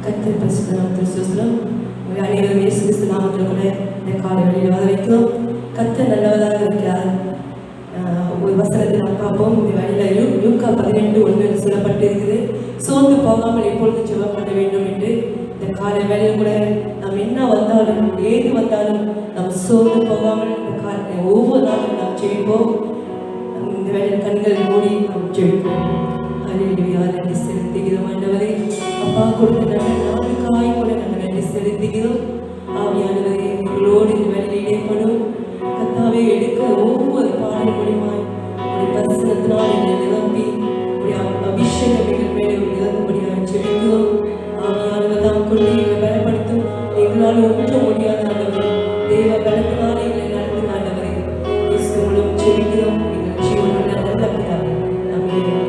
கர்த்தர் பரிசுத்த நாமத்தில் ஸ்தோத்திரம். உங்கள் அனைவரும் இயேசு கிறிஸ்து நாமத்தில் கூட இந்த காலை வேளையில் வரவேற்கிறோம். கர்த்தர் நல்லவராக இருக்கிறார். ஒரு வசனத்தை நாம் பார்ப்போம். இந்த வேளையில் லூக்கா 18:1 சொல்லப்பட்டிருக்குது. சோர்ந்து போகாமல் எப்பொழுது ஜெபம் பண்ண வேண்டும் என்று. இந்த காலை வேளையில் கூட நாம் என்ன வந்தாலும் ஏது வந்தாலும் நாம் சோர்ந்து போகாமல் ஒவ்வொரு நாளும் நாம் ஜெபிப்போம். இந்த வேளையில் கண்களை மூடி நாம் ஜெபிப்போம். அல்லேலூயா. நன்றி செலுத்துகிறோம் ஆண்டவரே. அப்பா கொடுத்த நல்ல நாளுக்காய் கூட நாங்கள் நன்றி செலுத்துகிறோம். ஆவியானவரே, எங்களோடு இந்த வேலையில் இடைப்படும் கர்த்தாவே, எடுக்க ஒவ்வொரு பாடல் மூலியமாய் உடைய பரிசுத்தத்தினால் எங்களை நிரப்பி உடைய அபிஷேகம் எங்கள் மேலே இறங்கும்படியாக ஜெபிக்கிறோம். ஆவியானவர் தான் கொண்டு எங்களை பலப்படுத்தும். எங்களால் ஒன்ற முடியாத ஆண்டவரே, தேவ பலத்தினால் எங்களை நடத்தும் ஆண்டவரே. இயேசு மூலம் ஜெபிக்கிறோம். எங்கள் ஜீவனுள்ள நல்ல பிதாவே, ஆமென்.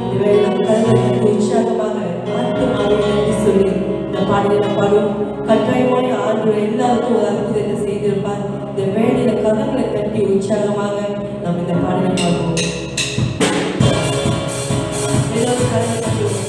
இந்த வேளை நாம் கரங்களை உற்சாகமாக ஆத்துமாவை சொல்லி இந்த பாடலை பாடும். கட்டாயமாய் ஆண்டவர் எல்லாருக்கும் ஒரு அற்புதத்தை செய்திருப்பார். இந்த வேளையில கரங்களை தட்டி உற்சாகமாக நாம் இந்த பாடலை பாடுவோம். எல்லாரும் கரங்களை தட்டுவோம்.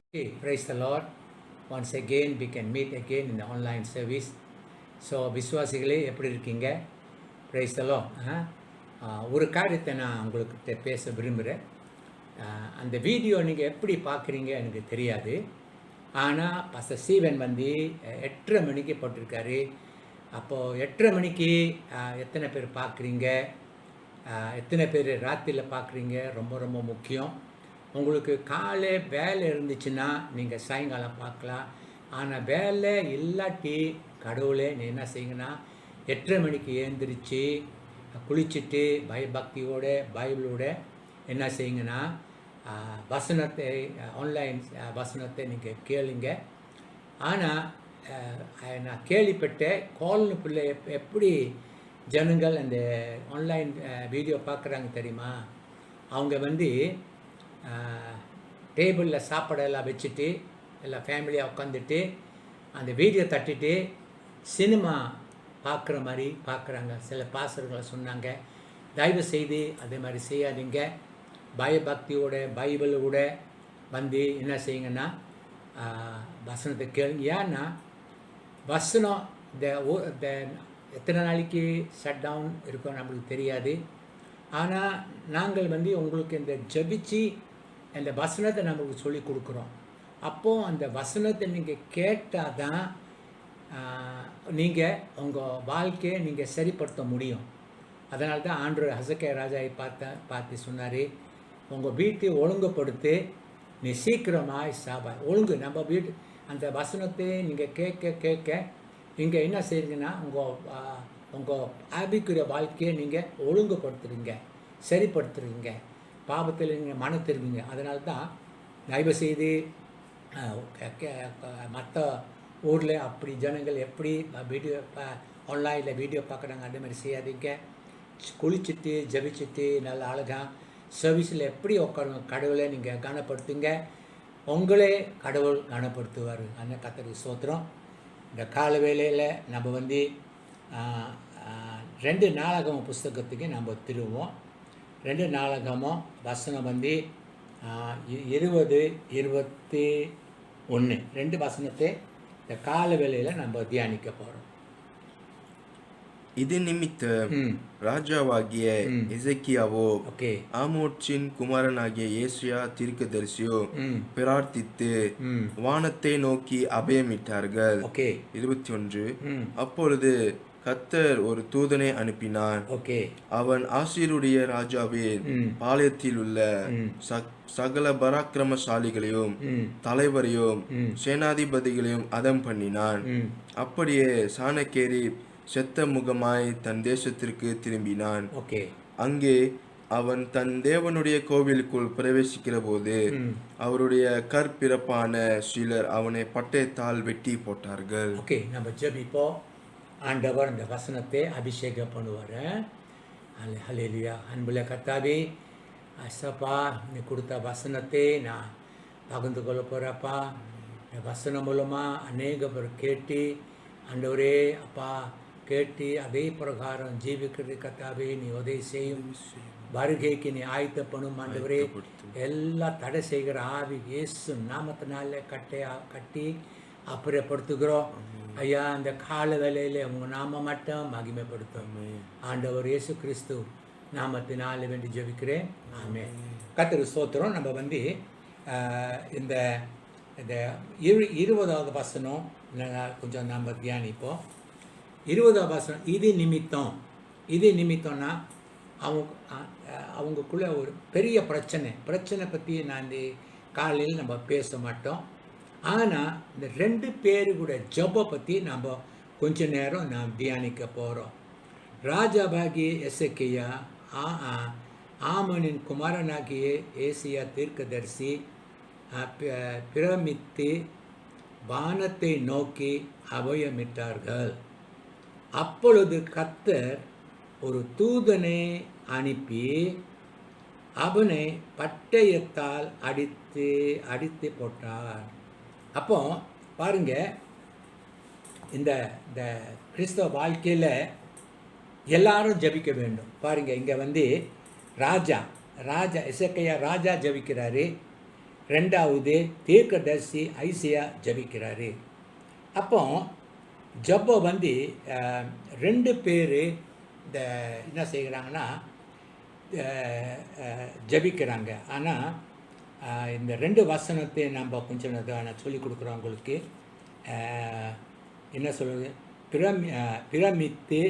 Okay, praise the Lord. Once again we can meet again in the online service. So விசுவாசிகளே எப்படி இருக்கீங்க? Praise the Lord. ஒரு காரியத்தை நான் உங்களுக்கு பேச விரும்புகிறேன். அந்த வீடியோ நீங்கள் எப்படி பார்க்குறீங்க எனக்கு தெரியாது. ஆனால் பாஸ்டர் ஸ்டீவன் வந்து 8:30 மணிக்கு போட்டிருக்காரு. அப்போது 8:30 மணிக்கு எத்தனை பேர் பார்க்குறீங்க, எத்தனை பேர் ராத்திரியில் பார்க்குறீங்க ரொம்ப ரொம்ப முக்கியம். உங்களுக்கு காலை வேலை இருந்துச்சுன்னா நீங்கள் சாயங்காலம் பார்க்கலாம். ஆனால் வேலை இல்லாட்டி கடவுளே நீ என்ன செய்யுங்கன்னா 8:30 மணிக்கு எழுந்திரிச்சு குளிச்சுட்டு பயபக்தியோட பைபிளோட என்ன செய்யுங்கன்னா வசனத்தை ஆன்லைன் வசனத்தை நீங்கள் கேளுங்க. ஆனால் நான் கேள்விப்பட்டேன் கால்னு பிள்ளை எப்படி ஜனங்கள் அந்த ஆன்லைன் வீடியோ பார்க்குறாங்க தெரியுமா? அவங்க வந்து டேபிளில் சாப்பாடெல்லாம் வச்சுட்டு எல்லாம் ஃபேமிலியாக உட்காந்துட்டு அந்த வீடியோ தட்டிட்டு சினிமா பார்க்குற மாதிரி பார்க்குறாங்க. சில பாஸ்டர்களை சொன்னாங்க, தயவு செய்து அதே மாதிரி செய்யாதீங்க. பயபக்தியோட பைபிளோட வந்து என்ன செய்யுங்கன்னா வசனத்தை கேளுங்க. ஏன்னா வசனம் இந்த எத்தனை நாளைக்கு ஷட் டவுன் இருக்கும் நம்மளுக்கு தெரியாது. ஆனால் நாங்கள் வந்து உங்களுக்கு இந்த ஜபிச்சு அந்த வசனத்தை நம்மளுக்கு சொல்லி கொடுக்குறோம். அப்போது அந்த வசனத்தை நீங்கள் கேட்டால் தான் நீங்கள் உங்கள் வாழ்க்கையை நீங்கள் சரிப்படுத்த முடியும். அதனால தான் ஆண்டவர் ஹசக்கே ராஜாவை பார்த்து சொன்னார், உங்கள் வீட்டை ஒழுங்குபடுத்து, நீ சீக்கிரமாக சாபாய். ஒழுங்கு நம்ம வீட்டு அந்த வசனத்தை நீங்கள் கேட்க நீங்கள் என்ன செய்றீங்கன்னா உங்கள் ஆவிக்குரிய வாழ்க்கையை நீங்கள் ஒழுங்குபடுத்துறீங்க, சரிப்படுத்துறீங்க, பாவத்தில் நீங்கள் மனத்திருவீங்க. அதனால தான் தயவு செய்து மற்ற ஊரில் அப்படி ஜனங்கள் எப்படி வீடியோ ஆன்லைனில் வீடியோ பார்க்குறாங்க அதே மாதிரி செய்யாதீங்க. குளிச்சுட்டு ஜபிச்சுட்டு நல்ல அழகாக சர்வீஸில் எப்படி உட்காரணும் கடவுளை நீங்கள் கனப்படுத்துங்க, உங்களே கடவுள் கனப்படுத்துவார். அந்த கர்த்தருக்கு ஸ்தோத்திரம். இந்த கால வேளையில் நம்ம வந்து 2 நாளாகமம் புஸ்தகத்துக்கு நம்ம திருவோம். 2 நாளாகமம் வசனம் வந்து 20, 21 2 வசனத்தை இந்த கால வேளையில் நம்ம தியானிக்க போகிறோம். இது நிமித்தம் ராஜாவாகிய எசேக்கியாவோ ஆமோத்சின் குமாரனாகிய ஏசாயா தீர்க்கதரிசியோ பிரார்த்தித்து வானத்தை நோக்கி அபயமிட்டார்கள். 21 அப்பொழுது கர்த்தர் ஒரு தூதனை அனுப்பினார். அவன் ஆசீருடைய ராஜாவின் பாளையத்தில் உள்ள சகல பராக்கிரமசாலிகளையும் தலைவரையும் சேனாதிபதிகளையும் அதம் பண்ணினான். அப்படியே சாணகேரிப் செத்த முகமாய் தன் தேசத்திற்கு திரும்பினான். அங்கே அவன் தன் தேவனுடைய கோவிலுக்குள் பிரவேசிக்கிற போது அவருடைய கற்பிறப்பான சிலர் அவனை பட்டயத்தால் வெட்டி போட்டார்கள். நம்ம ஜெபிப்போம். ஆண்டவர் இந்த வசனத்தை அபிஷேகம் பண்ணுவார். ஹல்லேலூயா. அன்புள்ள கர்த்தாவே, அசப்பா நீ கொடுத்த வசனத்தை நான் பகிர்ந்து கொள்ள போகிறப்பா. இந்த வசனம் மூலமாக அநேக பேர் கேட்டு ஆண்டவரே அப்பா கேட்டு அதே பிரகாரம் ஜீவிக்கிறது கர்த்தாவே நீ உதவி செய்யும். வருகைக்கு நீ ஆயத்த பண்ணும் ஆண்டவரே. எல்லா தடை செய்கிற ஆவி இயேசு நாமத்தினால கட்டி அப்புறப்படுத்துகிறோம். ஐயா அந்த கால வேளையில உங்கள் நாம மட்டும் மகிமைப்படுத்தும். ஆண்டவர் இயேசு கிறிஸ்து நாமத்தினால வேண்டி ஜெபிக்கிறேன். ஆமென். கர்த்தருக்கு ஸ்தோத்திரம். நம்ம வந்து இந்த இந்த 20வது வசனம் கொஞ்சம் நம்ம தியானிப்போம். 20வது வசனம், இது நிமித்தம்னா அவங்களுக்குள்ள ஒரு பெரிய பிரச்சனை பற்றி நான் இந்த காலையில் நம்ம பேச மாட்டோம். ஆனால் இந்த 2 பேரு கூட ஜெப பற்றி நம்ம கொஞ்ச நேரம் நாம் தியானிக்க போகிறோம். ராஜாவாகிய எசேக்கியா ஆமோனின் குமாரனாகிய ஏசியா தீர்க்கதரிசி பிரமித்து வானத்தை நோக்கி அபயமிட்டார்கள். அப்பொழுது கர்த்தர் ஒரு தூதனை அனுப்பி அவனை பட்டயத்தால் அடித்து போட்டார். அப்போ பாருங்க, இந்த கிறிஸ்தவ வாழ்க்கையில் எல்லாரும் ஜபிக்க வேண்டும். பாருங்க, இங்கே வந்து ராஜா எசேக்கியா ராஜா ஜபிக்கிறாரு. 2வது தீர்க்கதரிசி ஐசியா ஜபிக்கிறாரு. அப்போ ஜப வந்து 2 பேர் இந்த என்ன செய்கிறாங்கன்னா ஜபிக்கிறாங்க. ஆனால் இந்த 2 வசனத்தை நம்ம கொஞ்சம் நான் சொல்லிக் கொடுக்குறோம் உங்களுக்கு. என்ன சொல்கிறது, பிரமித்து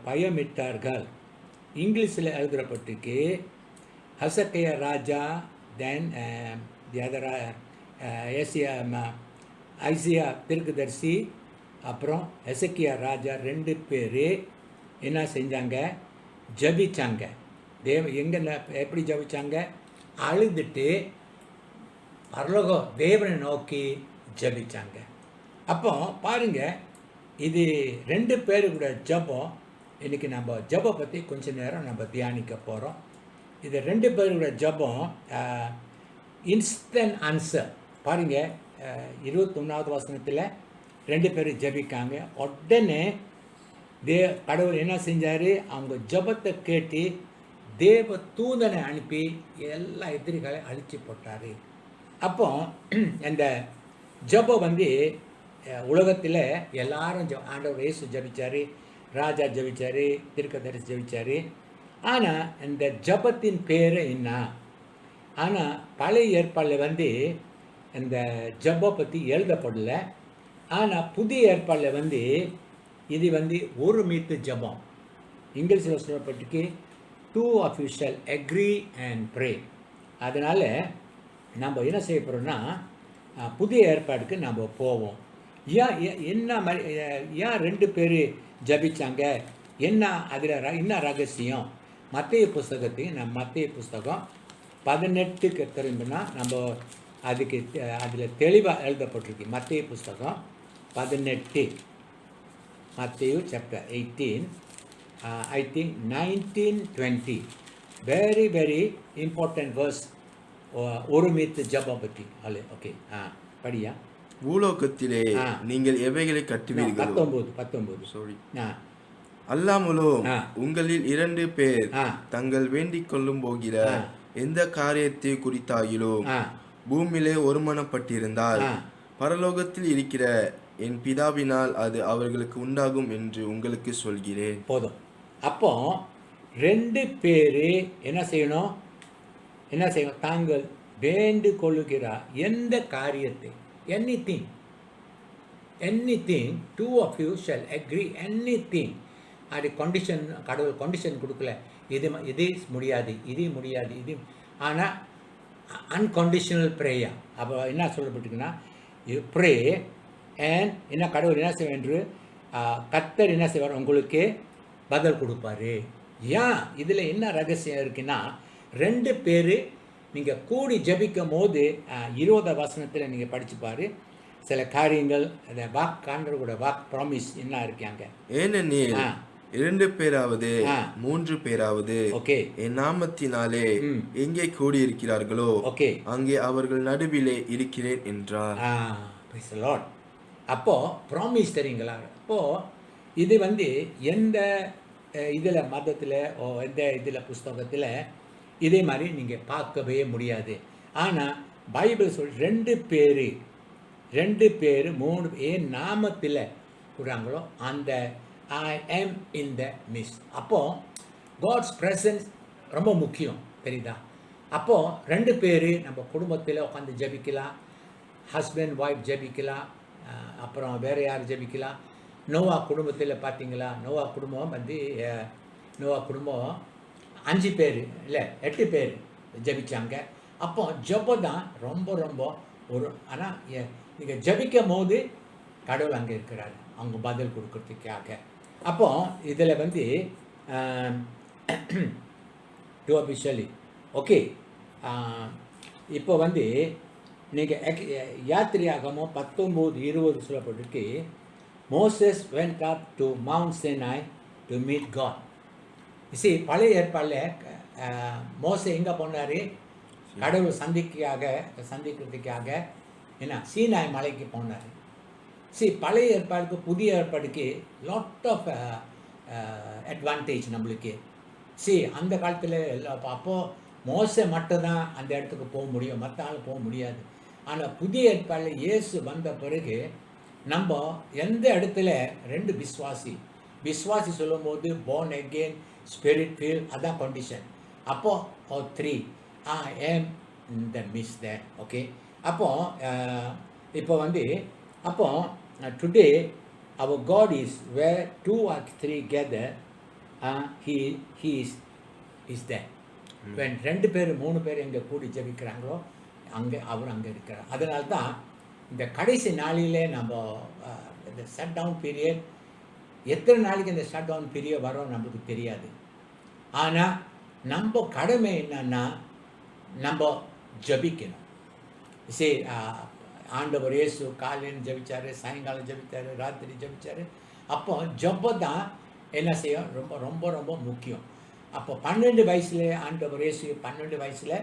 பயமிட்டார்கள். இங்கிலீஷில் எழுதுறப்பட்டிருக்கு ஹசக்கையா ராஜா, தென் ஐசியா தீர்க்கதரிசி, அப்புறம் எசேக்கியா ராஜா 2 பேர் என்ன செஞ்சாங்க, ஜபிச்சாங்க. எப்படி ஜபிச்சாங்க, அழுதுட்டு பரலோகம் தேவனை நோக்கி ஜபிச்சாங்க. அப்போ பாருங்க, இது 2 பேரு கூட ஜபம். இன்றைக்கி நம்ம ஜப பற்றி கொஞ்ச நேரம் நம்ம தியானிக்க போகிறோம். இது 2 பேரோட ஜபம் இன்ஸ்டன்ட் ஆன்சர். பாருங்கள், 21வது வசனத்தில் 2 பேர் ஜபிக்காங்க. உடனே கடவுள் என்ன செஞ்சார், அவங்க ஜபத்தை கேட்டு தேவ தூதனை அனுப்பி எல்லா எதிரிகளை அழிச்சு போட்டார். அப்போ இந்த ஜபம் வந்து உலகத்தில் எல்லாரும் ஆண்டவர் இயேசு ஜபிச்சார், ராஜா ஜபிச்சார், தீர்க்கதரிசி ஜபிச்சார். ஆனால் இந்த ஜபத்தின் பேர் என்ன? ஆனால் பழைய ஏற்பாடில் வந்து இந்த ஜப பற்றி எழுதப்படலை. ஆனால் புதிய ஏற்பாடில் வந்து இது வந்து ஒருமித்த ஜபம். இங்கிலீஷில் சொல்லப்பட்டிருக்கு 2 of you shall agree and pray. அதனால் நம்ம என்ன செய்ய போகிறோம்னா புதிய ஏற்பாடுக்கு நம்ம போவோம். ஏன் 2 பேர் ஜபிச்சாங்க, என்ன அதில் என்ன ரகசியம்? மத்தேயு புஸ்தகம் 18க்கு திரும்பினா நம்ம அதுக்கு அதில் தெளிவாக எழுதப்பட்டிருக்கு. மத்தேயு புஸ்தகம் 18, மத்தேயு chapter 18, I think 19-20, very very important verse. ஒருமித்த ஜபம் பற்றி. ஓகே, படியா. பூலோகத்திலே நீங்கள் எவைகளை கட்டுவீர்கள்? 19 சாரி. அல்லாமலும் உங்களில் 2 பேர் தங்கள் வேண்டிக் கொள்ளும் போகிற எந்த காரியத்தை குறித்தாகிலும் பூமியிலே ஒருமனப்பட்டிருந்தால் பரலோகத்தில் இருக்கிற என் பிதாவினால் அது அவர்களுக்கு உண்டாகும் என்று உங்களுக்கு சொல்கிறேன். போதும். அப்போ 2 பேர் என்ன செய்யணும்? தாங்கள் வேண்டு கொள்ளுகிறார் எந்த காரியத்தை, anything 2 of you shall agree anything. அது கண்டிஷன், கடவுள் கண்டிஷன் கொடுக்கல, இது முடியாது, இது. ஆனால் அன்கண்டிஷனல் ப்ரேயர். அப்போ என்ன சொல்லப்பட்டிருக்குன்னா, யூ ப்ரே அண்ட் என்ன கடவுள் என்ன செய்வார் என்று கர்த்தர் என்ன செய்வார், உங்களுக்கு பதில் கொடுப்பாரு. ஏன் இதில் என்ன ரகசியம் இருக்குன்னா, 2 பேர் நீங்கள் கூடி ஜபிக்கும் போது 20வது வசனத்தில் நீங்கள் படிச்சுப்பாரு சில காரியங்கள். அந்த காண்டரோட ப்ராமிஸ் என்ன இருக்காங்க. ஏனெனில் 2 பேராவது 3 பேராவது என் நாமத்தினாலே எங்கே கூடியிருக்கிறார்களோ அங்கே அவர்கள் நடுவிலே இருக்கிறேன் என்றார். அப்போ ப்ராமிஸ் தெரியுங்களா? அப்போ இது வந்து எந்த இதில் மதத்தில் எந்த இதில் புஸ்தகத்தில் இதே மாதிரி நீங்கள் பார்க்கவே முடியாது. ஆனால் பைபிள் 2 பேர் 2 பேர் 3 ஏன் நாமத்தில் கூடுறாங்களோ அந்த ஐ am in the midst. அப்போது காட்ஸ் ப்ரெசன்ஸ் ரொம்ப முக்கியம், தெரியுதா? அப்போது 2 பேர் நம்ம குடும்பத்தில் உட்காந்து ஜெபிக்கலாம், ஹஸ்பண்ட் ஒய்ஃப் ஜெபிக்கலாம், அப்புறம் வேறு யார் ஜெபிக்கலாம். நோவா குடும்பத்தில் பார்த்தீங்களா, நோவா குடும்பம் 5 பேர் இல்லை 8 பேர் ஜெபிச்சாங்க. அப்போ ஜெபம் தான் ரொம்ப ரொம்ப ஒரு, ஆனால் நீங்கள் ஜெபிக்கும் போது கடவுள் அங்கே இருக்கிறார், அவங்க பதில் கொடுக்கறதுக்காக. அப்போ இதில் டு அபிஷியலி ஓகே. இப்போ நீங்கள் யாத்திரையாகமோ 19:20 சொல்லப்பட்டிருக்கு, Moses went up to Mount Sinai to meet God. பழைய ஏற்பாடில் மோசே எங்கே போனார்? கடவுள் சந்திக்கிறதுக்காக என்ன சீனாய் மலைக்கு போனார். பழைய ஏற்பாடுக்கு புதிய ஏற்பாடுக்கு லாட் ஆஃப் அட்வான்டேஜ் நம்மளுக்கு. அந்த காலத்தில் அப்போது மோசே மட்டும்தான் அந்த இடத்துக்கு போக முடியும், மற்ற ஆள் போக முடியாது. ஆனால் புதிய ஏற்பாடில் இயேசு வந்த பிறகு நம்ம எந்த இடத்துல 2 விஸ்வாசி சொல்லும்போது born again, spirit filled, அதான் கண்டிஷன். அப்போது 3 I am in the midst there. Okay. அப்போ today our God is where 2 or 3 gather, he is there. when 2 பேர் 3 பேர் எங்கே கூடி ஜெபிக்கிறாங்களோ அவர் அங்கே இருக்கிறார். அதனால தான் இந்த கடைசி நாளிலே நம்ம இந்த ஷட் டவுன் பீரியட், எத்தனை நாளைக்கு இந்த ஷட் டவுன் பீரியட் வரும் நம்மளுக்கு தெரியாது. ஆனால் நம்ம கடமை என்னன்னா நம்ம ஜபிக்கணும். ஆண்டவர் இயேசு காலையில் ஜபிச்சார், சாயங்காலம் ஜபிச்சார், ராத்திரி ஜபிச்சார். அப்போ ஜபம் தான் என்ன செய்யும், ரொம்ப ரொம்ப ரொம்ப முக்கியம். அப்போ 12 வயசில் ஆண்டவர் இயேசு 12 வயசில்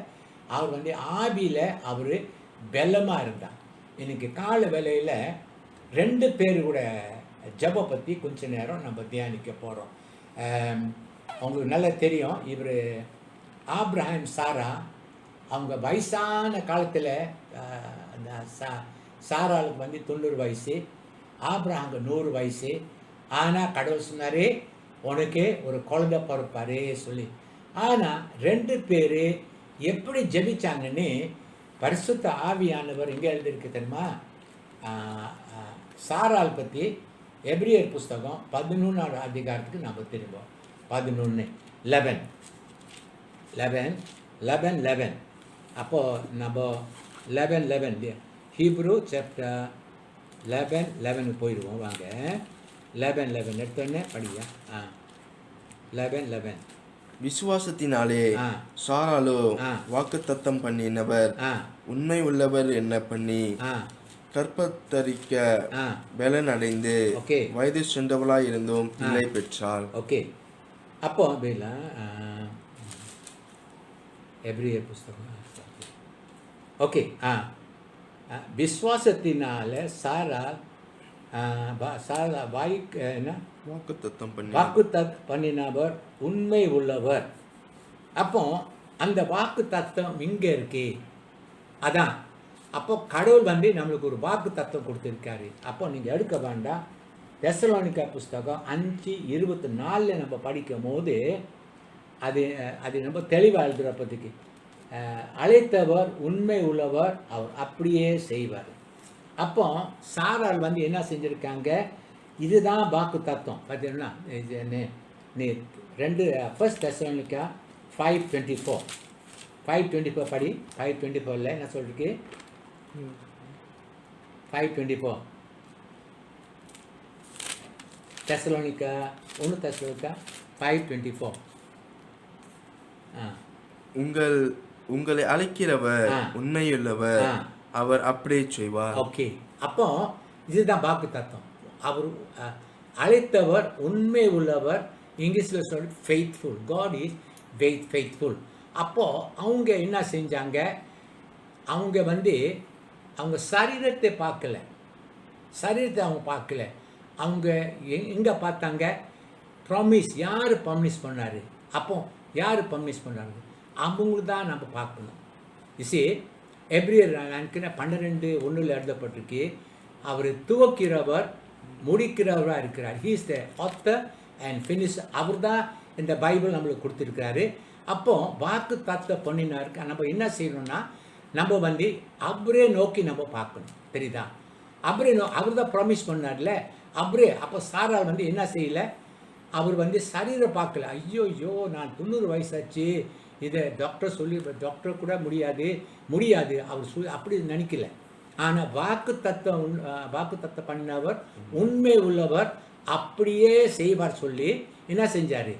அவர் ஆவியில் அவர் பெலமாக இருந்தார். இன்னைக்கு கால வேளையில் 2 பேர் கூட ஜப பற்றி கொஞ்ச நேரம் நம்ம தியானிக்க போகிறோம். அவங்களுக்கு நல்லா தெரியும், இவர் ஆப்ரஹாம் சாரா அவங்க வயசான காலத்தில், அந்த சாராளுக்கு 90 வயசு, ஆப்ரஹாமுக்கு 100 வயசு. ஆனால் கடவுள் சொன்னார் உனக்கு ஒரு குழந்தை பிறப்பாரு சொல்லி. ஆனால் 2 பேர் எப்படி ஜெபிச்சாங்கன்னு பரிசுத்த ஆவியானவர் எங்கே எழுதியிருக்கு தெரியுமா? சாரால் பற்றி எபிரியர் புஸ்தகம் 11ஆம் அதிகாரத்துக்கு நம்ம திரும்புவோம். 11:11. அப்போது நம்ம 11:11 ஹீப்ரூ சாப்டர் 11:11 போயிடுவோம். வாங்க 11:11 எடுத்தோடனே படியா. 11:11 விசுவாசத்தினாலே சாராளோ வாக்குத்தத்தம் பண்ணினவர் உண்மை உள்ளவர் என்ன பண்ணி கற்பத்தரிக்க பலன் அடைந்து வயது சென்றவளாய் இருந்தும் பிள்ளை பெற்றாள். ஓகே. அப்போ எபிரியர் புஸ்தகம் ஓகே. விசுவாசத்தினால சாரா வாக்குத்தத்தம் பண்ணினவர் உண்மை உள்ளவர். அப்போ அந்த வாக்கு தத்துவம் இங்கே இருக்கு. அதான் அப்போ கடவுள் நம்மளுக்கு ஒரு வாக்கு தத்துவம் கொடுத்துருக்காரு. அப்போ நீங்கள் எடுக்க வேண்டாம். தெசலோனிக்கா புஸ்தகம் 5:24 நம்ம படிக்கும் போது அது ரொம்ப தெளிவாக எழுதுறப்பதுக்கு, அழைத்தவர் உண்மை உள்ளவர், அவர் அப்படியே செய்வார். அப்போ சாரால் என்ன செஞ்சுருக்காங்க, இதுதான் வாக்கு தத்துவம். பார்த்தீங்கன்னா நீ 1 தெசலோனிக்கா 5:24 படி. 5:24 என்ன சொல்லிருக்கு? 5:24 தெசலோனிக்கா 1 தெசலோனிக்கா 5:24. உங்களை அழைக்கிறவர் உண்மையுள்ளவர், அவர் அப்படியே செய்வார். ஓகே. அப்போ இதுதான் வாக்கு தத்துவம். அவர் அழைத்தவர் உண்மை உள்ளவர். இங்கிலீஷில் சொல்லி ஃபெய்த்ஃபுல். God is faithful. அப்போது அவங்க என்ன செஞ்சாங்க, அவங்க அவங்க சரீரத்தை பார்க்கல, அவங்க பார்க்கல. அவங்க எங்கே பார்த்தாங்க? ப்ராமிஸ். யார் ப்ராமிஸ் பண்ணார்? அப்போ யார் ப்ராமிஸ் பண்ணாங்க? அவங்களுக்கு தான் நம்ம பார்க்கணும். எப்ரியர் 12:1 எழுதப்பட்டிருக்கு. அவர் துவக்கிறவர் முடிக்கிறவராக இருக்கிறார். He is the author and finish. அவர் தான் இந்த பைபிள் நம்மளுக்கு கொடுத்துருக்கிறாரு. அப்போ வாக்கு தத்தம் பண்ணினாருக்கு. நம்ம என்ன செய்யணும்னா நம்ம வந்து அவரே நோக்கி நம்ம பார்க்கணும். தெரியுதா? அவரே அவர் தான் ப்ராமிஸ் பண்ணார்ல அவரே. அப்போ சாரால் வந்து என்ன செய்யலை, அவர் வந்து சரீரை பார்க்கல. ஐயோ நான் 90 வயசாச்சு, இதை டாக்டர் சொல்லி டாக்டர் கூட முடியாது அவர் அப்படி நினைக்கல. ஆனால் வாக்கு தத்தம் பண்ணவர் உண்மை உள்ளவர், அப்படியே செய்வார் சொல்லி என்ன செஞ்சார்,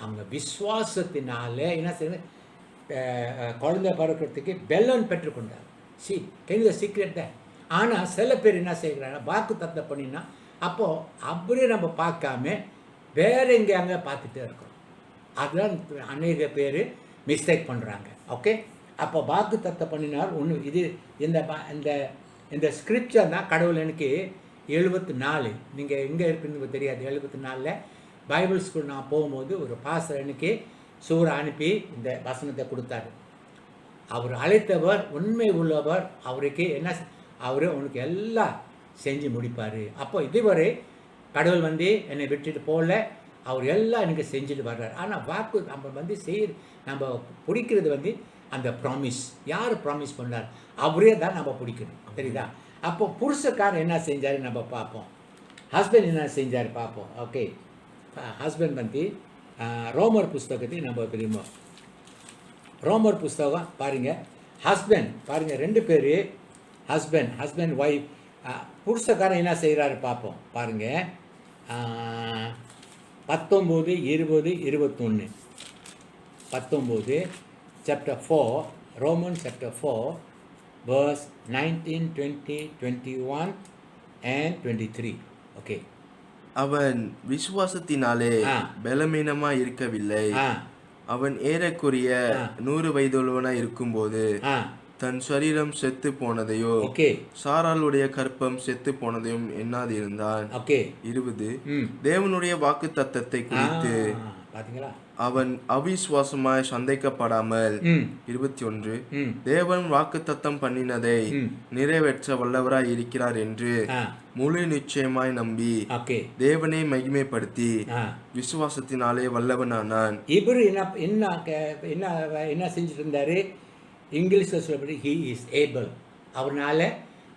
அவங்க விசுவாசத்தினால என்ன செய்ய குழந்தை பிறக்கிறதுக்கு பெலன் பெற்றுக்கொண்டார். கேள்வி சீக்ரெட் தான். ஆனால் சில பேர் என்ன செய்கிறாங்க, வாக்கு தத்தம் பண்ணினா அப்போது அப்படியே நம்ம பார்க்காம வேற எங்கே அங்கே பார்த்துட்டே இருக்கிறோம். அதுதான் அநேக பேர் மிஸ்டேக் பண்ணுறாங்க. ஓகே, அப்போ வாக்கு தத்தம் பண்ணினார் ஒன்று. இது இந்த ஸ்கிரிப்சர் தான் கடவுள் எனக்கு 74, நீங்கள் எங்கே இருக்குன்னு தெரியாது, 74 பைபிள் ஸ்கூல் நான் போகும்போது ஒரு பாஸ்டர் எனக்கு சூரை அனுப்பி இந்த வசனத்தை கொடுத்தாரு. அவர் அழைத்தவர் உண்மை உள்ளவர், அவருக்கு என்ன அவர் உனக்கு எல்லாம் செஞ்சு முடிப்பார். அப்போ இதுவரை கடவுள் வந்து என்னை விட்டுட்டு போகல, அவர் எல்லாம் எனக்கு செஞ்சுட்டு வர்றார். ஆனால் வாக்கு நம்ம வந்து நம்ம பிடிக்கிறது வந்து அந்த ப்ராமிஸ். யார் ப்ராமிஸ் பண்ணார் அவரே தான் நம்ம பிடிக்கணும். தெரியுதா? அப்போ புருஷக்காரர் என்ன செஞ்சார் நம்ம பார்ப்போம், ஹஸ்பண்ட் என்ன செஞ்சார் பார்ப்போம். ஓகே, ஹஸ்பண்ட் வந்து ரோமர் புஸ்தகத்தை நம்ம தெரியுமா, ரோமர் புஸ்தகம் பாருங்கள். ஹஸ்பண்ட் பாருங்கள், 2 பேர் ஹஸ்பண்ட் ஒய்ஃப். புருஷக்காரன் என்ன செய்கிறாரு பார்ப்போம். பாருங்கள் 19, 20, 21. 19 chapter 4, Romans chapter 4 verse 19, 20, 21 and 23. Okay. அவன் விசுவாசத்தினாலே பலவீனமாய் இருக்கவில்லை. அவன் ஏறக்குறைய 100 வயதுள்ளவனாய் இருக்கும்போது தன் சரீரம் செத்து போனதையோ சாராளுடைய கற்பம் செத்து போனதையும் எண்ணாதிருந்தான். 20 தேவனுடைய வாக்கு தத்தத்தை குறித்து அவன் அவிசுவாசமாய் சந்தேகப்படாமல் 21 தேவன் வாக்கு தத்தம் பண்ணினதை நிறைவேற்ற வல்லவராய் இருக்கிறார் என்று முழு நிச்சயமாய் நம்பி தேவனை மகிமைப்படுத்தி விசுவாசத்தினாலே வல்லவனானான். இவரு என்ன செஞ்சுட்டு இருந்தாரு, இங்கிலீஷில் சொல்லப்படி ஹீ இஸ் ஏபிள். அவர்னால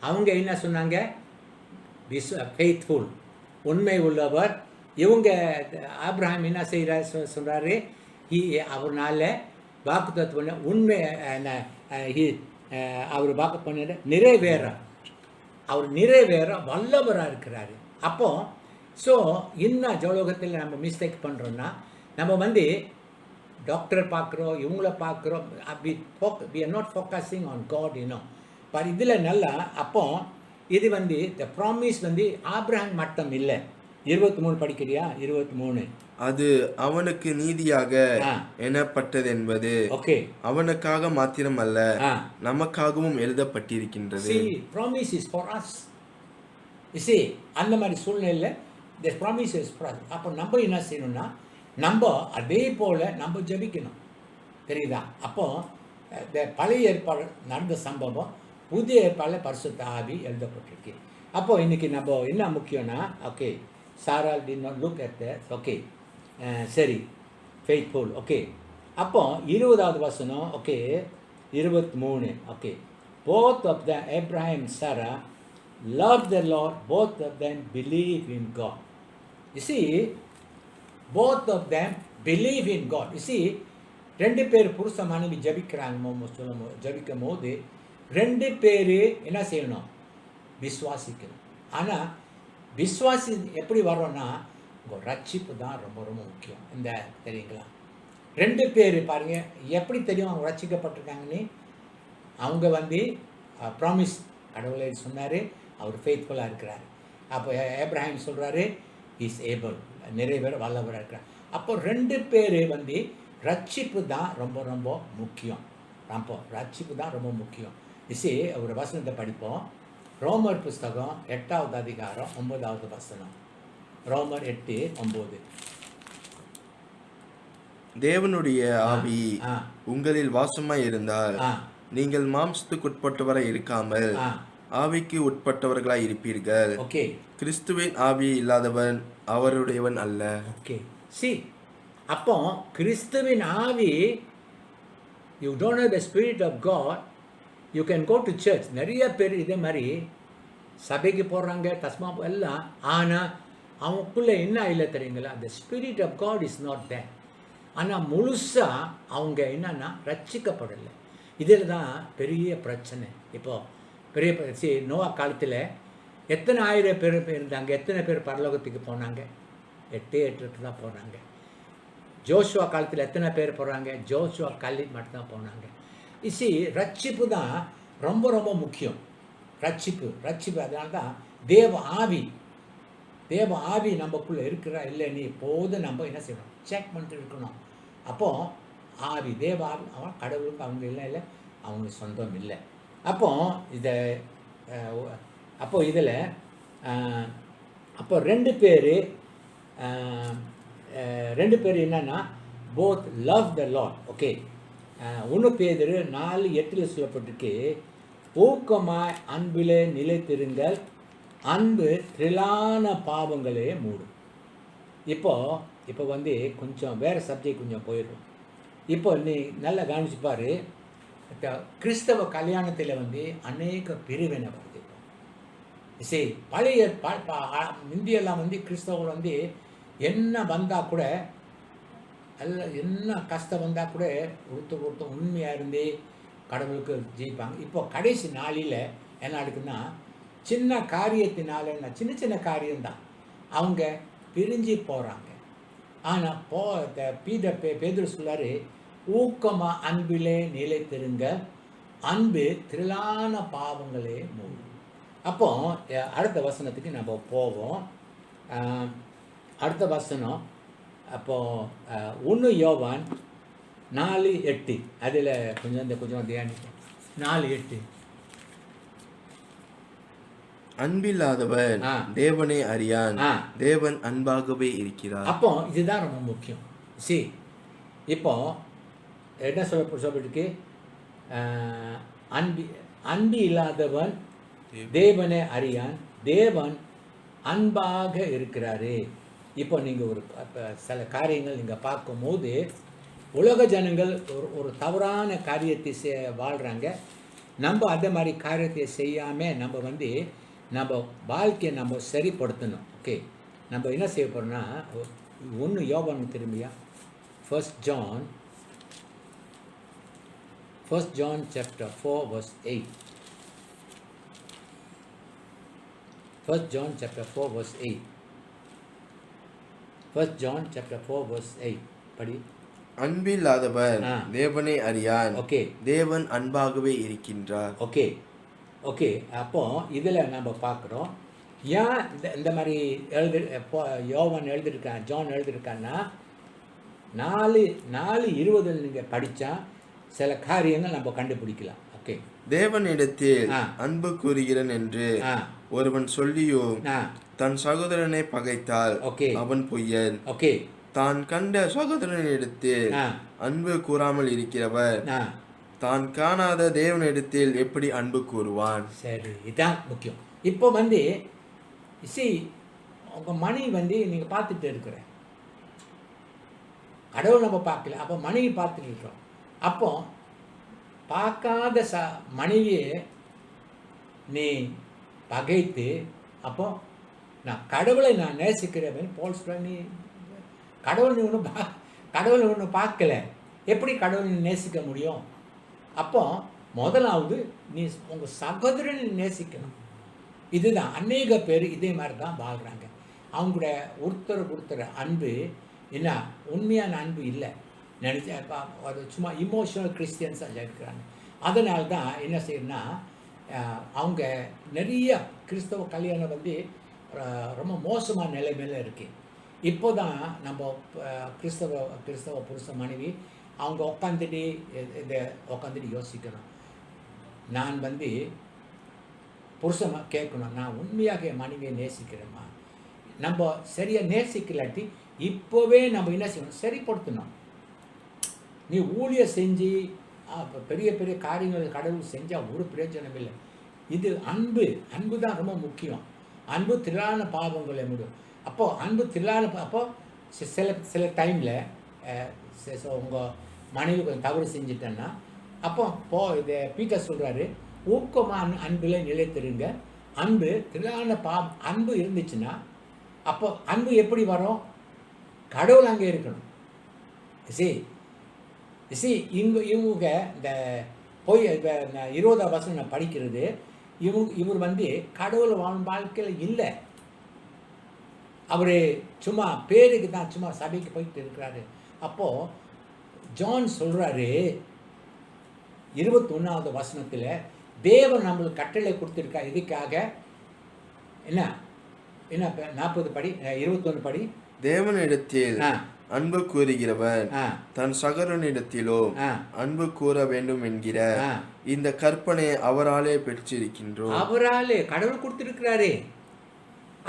அவங்க என்ன சொன்னாங்க, ஃபெய்த்ஃபுல் உண்மை உள்ளவர். இவங்க ஆபிரகாம் என்ன சொல்கிறாரு, அவர்னால வாக்கு தத்துவம் பண்ண உண்மை அவர் வாக்கு பண்ண அவர் நிறைவேற வல்லவராக இருக்கிறாரு. அப்போ ஸோ இன்னும் ஜோலோகத்தில் நம்ம மிஸ்டேக் பண்ணுறோன்னா நம்ம வந்து டாக்டர் பார்க்குறோம், இவங்கள பார்க்குறோம், we are not focusing on God, but இதில் நல்லா. அப்போ இது வந்து இந்த ப்ராமிஸ் வந்து ஆபிரகாம் மட்டும் இல்லை. 23 படிக்கிறியா? 23 அது அவனுக்கு நீதியாக எண்ணப்பட்டது என்பது அவனுக்காக மாத்திரமல்ல நமக்காகவும் எழுதப்பட்டிருக்கின்றது. Promise is for us. You see, அந்த மாதிரி சூழ்நிலையில் the promise is for us. அப்போ நம்ம என்ன செய்யணும்னா நம்ம அதே போல் நம்ம ஜெபிக்கணும். தெரியுதா? அப்போ இந்த பழைய ஏற்பாடு நடந்த சம்பவம் புதிய ஏற்பாடில் பரிசுத்த ஆவி எழுதப்பட்டிருக்கு. அப்போ இன்றைக்கி நம்ம என்ன முக்கியம்னா, ஓகே, சாரால் did not look at that. Okay, சரி, ஃபெய்த்ஃபுல். ஓகே, அப்போ 20வது வசனம். Okay, 23. Okay, both of them, Abraham and Sarah, loved the Lord. Both of them believe in God. You see, both of them believe in God. You see, 2 பேர் புருஷ மனைவி ஜபிக்கும் போது 2 பேர் என்ன செய்யணும், விசுவாசிக்கணும். ஆனால் விசுவாசி எப்படி வரோன்னா உங்கள் ரட்சிப்பு தான் ரொம்ப ரொம்ப முக்கியம். இந்த தெரியுங்களா, 2 பேர் பாருங்கள் எப்படி தெரியும் அவங்க ரட்சிக்கப்பட்டிருக்காங்கன்னு. அவங்க வந்து ப்ராமிஸ் கடவுளை சொன்னார், அவர் ஃபெய்த்ஃபுல்லாக இருக்கிறார். அப்போ ஏப்ரஹாம் சொல்கிறாரு இஸ் ஏபிள், நிறைவேற வல்லவராக இருக்கிறார். அப்போ 2 பேர் வந்து ரட்சிப்பு தான் ரொம்ப ரொம்ப முக்கியம். அப்போ ரட்சிப்பு தான் ரொம்ப முக்கியம். இசை ஒரு வசனத்தை படிப்போம். ரோமர் புஸ்தகம் 8வது அதிகாரம் 9வது வசனம். ரோமர் 8:9. தேவனுடைய ஆவி உங்களில் வாசமாய் இருந்தால் நீங்கள் மாம்சத்துக்கு உட்பட்டவராய் இருக்காமல் ஆவிக்கு உட்பட்டவர்களாய் இருப்பீர்கள். ஓகே. கிறிஸ்துவின் ஆவி இல்லாதவன் அவருடையவன் அல்ல. ஓகே. சி, அப்போ கிறிஸ்துவின் ஆவி, you don't have the spirit of God, you can go to church. நிறைய பேர் இதே மாதிரி சபைக்கு போடுறாங்க, தஸ்மா எல்லாம், ஆனால் அவங்களுக்குள்ளே என்ன இல்லை தெரியுங்களா? The spirit of God is not there. ஆனால் முழுசாக அவங்க என்னன்னா ரட்சிக்கப்படலை. இதில் தான் பெரிய பிரச்சனை. இப்போது பெரிய நோவா காலத்தில் எத்தனை ஆயிரம் பேர் இருந்தாங்க? எத்தனை பேர் பரலோகத்துக்கு போனாங்க? 8 தான் போனாங்க. ஜோஷுவா காலத்தில் எத்தனை பேர் போகிறாங்க? ஜோஷுவா காலேஜ் மட்டும்தான் போனாங்க. இசி ரட்சிப்பு தான் ரொம்ப ரொம்ப முக்கியம். ரட்சிப்பு அதனால தான் தேவ ஆவி நம்மக்குள்ளே இருக்கிறா இல்லை நீ எப்போதும் நம்ம என்ன செய்யணும்? செக் பண்ணிட்டு இருக்கணும். அப்போது ஆவி, தேவ ஆவி, அவன் கடவுளுக்கு அவங்க இல்லை, அவங்க சொந்தம் இல்லை. இதில் அப்போ ரெண்டு பேர் என்னன்னா போத் லவ் த லார்ட். ஓகே. 1 பேதுரு 4:8 சொல்லப்பட்டிருக்கு, ஊக்கமாய் அன்பிலே நிலைத்திருங்கள், அன்பு திரளான பாவங்களே மூடும். இப்போ வந்து கொஞ்சம் வேறு சப்ஜெக்ட் கொஞ்சம் போயிடும். இப்போ நீ நல்லா கவனிச்சுப்பார். கிறிஸ்தவ கல்யாணத்தில் வந்து அநேக பிரிவினை வருது. சரி, பழைய இந்தியெல்லாம் வந்து கிறிஸ்தவர்கள் வந்து என்ன வந்தால் கூட, என்ன கஷ்டம் வந்தால் கூட ஒருத்தர் உண்மையாக இருந்து கடவுளுக்கு ஜெயிப்பாங்க. இப்போ கடைசி நாளில் என்ன நடக்குதுன்னா, சின்ன காரியத்தினால, சின்ன காரியம்தான் அவங்க பிரிஞ்சு போகிறாங்க. ஆனால் பேதுரு சொல்லாரு, ஊக்கமாக அன்பிலே நிலைத்திருங்க, அன்பு திரளான பாவங்களே மூடும். அப்போ அடுத்த வசனத்துக்கு நம்ம போவோம். அடுத்த வசனம் அப்போது 1 யோவான் 4:8 அதில் கொஞ்சம் தியானிப்போம். 4:8 அன்பில்லாதவன் தேவனை அறியான், தேவன் அன்பாகவே இருக்கிறார். அப்போ இதுதான் ரொம்ப முக்கியம். இப்போ என்ன சொல்லப்பட்டிருக்கு? அன்பு இல்லாதவன் தேவனை அறியான், தேவன் அன்பாக இருக்கிறாரு. இப்போ நீங்கள் சில காரியங்கள் நீங்கள் பார்க்கும்போது உலக ஜனங்கள் ஒரு தவறான காரியத்தை வாழ்கிறாங்க. நம்ம அதே மாதிரி காரியத்தை செய்யாமல் நம்ம வந்து நம்ம வாழ்க்கையை நம்ம சரிப்படுத்தணும். ஓகே. நம்ம என்ன செய்ய போகிறோம்னா, 1 யோவான் திரும்பியா 1 John chapter 4 verse 8. 1 John chapter 4 verse 8. 1 John chapter 4 verse 8 படி. அன்பில்லாதவன் தேவனை அறியான், ஓகே, தேவன் அன்பாகவே இருக்கின்றார். ஓகே. அப்போ இதில் நம்ம பார்க்குறோம், ஏன் இந்த மாதிரி யோவான் எழுதியிருக்கான், ஜான் எழுதியிருக்கான்னா 4:20 நீங்கள் படித்தா சில காரியங்கள் நம்ம கண்டுபிடிக்கலாம். ஓகே. தேவனிடத்தில் அன்பு கூறுகிறேன் என்று ஒருவன் சொல்லியும் தன் சகோதரனை பகைத்தால் அவன் பொய்யன். ஓகே. தான் கண்ட சகோதரனிடத்தில் அன்பு கூறாமல் இருக்கிறவர் தான் காணாத தேவனிடத்தில் எப்படி அன்பு கூறுவான்? சரி, இதுதான் முக்கியம். இப்போ வந்து உங்கள் மணி வந்து நீங்கள் பார்த்துட்டு இருக்கிற கடவுள் நம்ம பார்க்கல, அப்போ மனைவி பார்த்துட்டு இருக்கிறோம். அப்போ பார்க்காத மனைவியை நீ பகைத்து, அப்போ நான் கடவுளை நான் நேசிக்கிறேன் போல் சொல்ல, நீ கடவுளை ஒன்று பார்க்கல, எப்படி கடவுளை நேசிக்க முடியும்? அப்போ முதலாவது நீ உங்கள் சகோதரனை நேசிக்கணும். இதுதான் அநேக பேர் இதே மாதிரி தான் வாழ்கிறாங்க. அவங்களோட ஒருத்தர் அன்பு என்ன உண்மையான அன்பு இல்லை, நினச்சா அது சும்மா இமோஷனல் கிறிஸ்டியன்ஸாக இருக்கிறாங்க. அதனால தான் என்ன செய்யணும்னா, அவங்க நிறைய கிறிஸ்தவ கல்யாணம் வந்து ரொம்ப மோசமான நிலைமையில் இருக்குது. இப்போ தான் நம்ம கிறிஸ்தவ புருஷ மனைவி அவங்க உட்காந்துட்டு யோசிக்கணும். நான் வந்து புருஷன் கேட்கணும், நான் உண்மையாக என் மனைவியை நேசிக்கிறேம்மா. நம்ம சரியாக நேசிக்கலாட்டி இப்போவே நம்ம என்ன செய்யணும், சரிப்படுத்தணும். நீ ஊழியம் செஞ்சு பெரிய பெரிய காரியங்கள் கடவுள் செஞ்சால் ஒரு பிரயோஜனம் இல்லை. இது அன்பு தான் ரொம்ப முக்கியம். அன்பு திரளான பாவங்களை முடியும். அப்போது அன்பு திரளான அப்போது சில டைமில் உங்கள் மனைவி கொஞ்சம் தவறு செஞ்சிட்டேன்னா அப்போ இதை பீட்டர் சொல்கிறாரு, ஊக்கமான அன்பில் நிலைத்திருங்க. அன்பு திரளான அன்பு இருந்துச்சுன்னா அப்போ அன்பு எப்படி வரும்? கடவுள் அங்கே இருக்கணும். இவங்க இந்த போய் 20ஆம் வசனம் நான் படிக்கிறது, இவர் கடவுள் வாழ்க்கையில் இல்லை. அவர் சும்மா பேருக்கு தான் சும்மா சபைக்கு போயிட்டு இருக்கிறாரு. அப்போது ஜான் சொல்கிறாரு 21ஆவது வசனத்தில், தேவன் நம்மளுக்கு கட்டளை கொடுத்துருக்கா. இதுக்காக என்ன 40 படி 21 படி, தேவனிடத்தில் அன்பு கூறுகிறவன் தன் சகோதரனிடத்திலும் அன்பு கூற வேண்டும் என்கிற இந்த கற்பனை அவராலே பெற்றிருக்கின்றோம். அவராலே கடவுள் கொடுத்திருக்கிறாரே.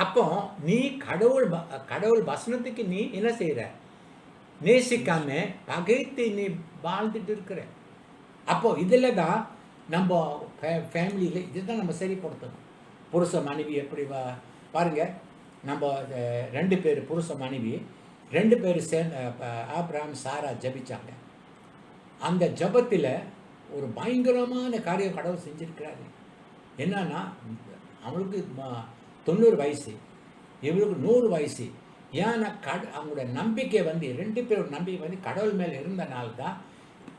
அப்போ நீ கடவுள் வசனத்துக்கு நீ என்ன செய்யற? நேசிக்காம பகைத்து நீ வாழ்ந்துட்டு இருக்கிற. அப்போ இதில் தான் நம்ம ஃபேமிலியில் இதுதான் நம்ம சரிப்படுத்தணும். புருஷ மனைவி எப்படி பாருங்க, நம்ம 2 பேர் புருஷ மனைவி 2 பேர் சேர்ந்து ஆபிரகாம் சாரா ஜபிச்சாங்க. அந்த ஜபத்தில் ஒரு பயங்கரமான காரியம் கடவுள் செஞ்சிருக்கிறாரு. என்னன்னா, அவளுக்கு 90 வயசு, இவளுக்கு 100 வயசு. ஏன்னா அவங்களோட நம்பிக்கை 2 பேரோட நம்பிக்கை கடவுள் மேலே இருந்தனால தான்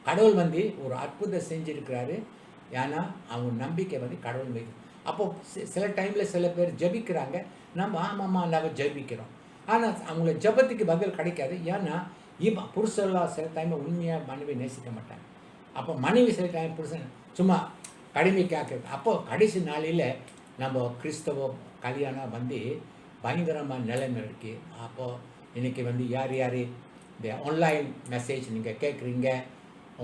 கடவுள் ஒரு அற்புதம் செஞ்சிருக்கிறாரு. ஏன்னா அவங்க நம்பிக்கை கடவுள் மீது. அப்போது சில டைமில் சில பேர் ஜபிக்கிறாங்க, நம்ம ஆமாம்மா நாங்கள் ஜபிக்கிறோம், ஆனால் அவங்கள ஜபத்துக்கு பதில் கிடைக்காது. ஏன்னா புருஷெல்லாம் சில டைமில் உண்மையாக மனைவி நேசிக்க மாட்டாங்க. அப்போ மனைவி சில டைம் புருஷன் சும்மா கடுமைக்காக. அப்போது கடைசி நாளில் நம்ம கிறிஸ்தவ கல்யாணம் பயங்கரமான நிலைமை இருக்குது. அப்போது இன்றைக்கி யார் இந்த ஆன்லைன் மெசேஜ் நீங்கள் கேட்குறீங்க,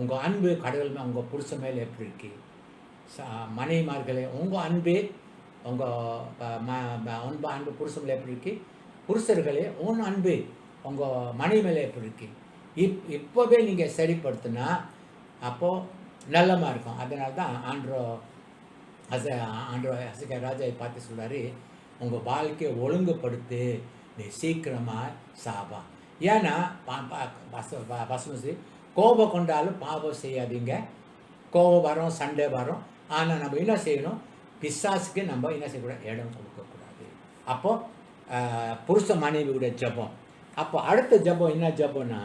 உங்கள் அன்பு கடவுள் உங்கள் புருஷன் மேலே எப்படி இருக்குது? மனைவிமார்களே, உங்கள் அன்பு உங்கள் அன்பு புருஷன் மேலே எப்படி இருக்குது? புருஷர்களே, உன் அன்பு உங்கள் மனைவி மேலே எப்படி இருக்குது? இப்போவே நீங்கள் சரிப்படுத்தினா அப்போது நல்லமாக இருக்கும். அதனால தான் ஆண்டவர் ஹசகேயா ராஜாவை பார்த்து சொல்கிறாரு, உங்கள் வாழ்க்கையை ஒழுங்குபடுத்து, நீ சீக்கிரமாக சாவா. ஏன்னா வசனம் கோபம் கொண்டாலும் பாவம் செய்யாதீங்க. கோபம் வரும், சண்டை வரும். ஆனால் நம்ம என்ன செய்யணும்? பிசாசுக்கு நம்ம என்ன செய்யக்கூடாது? இடம் கொடுக்கக்கூடாது. அப்போது புருஷ மனைவியுடைய ஜபம். அப்போ அடுத்த ஜபம் என்ன ஜபம்னா,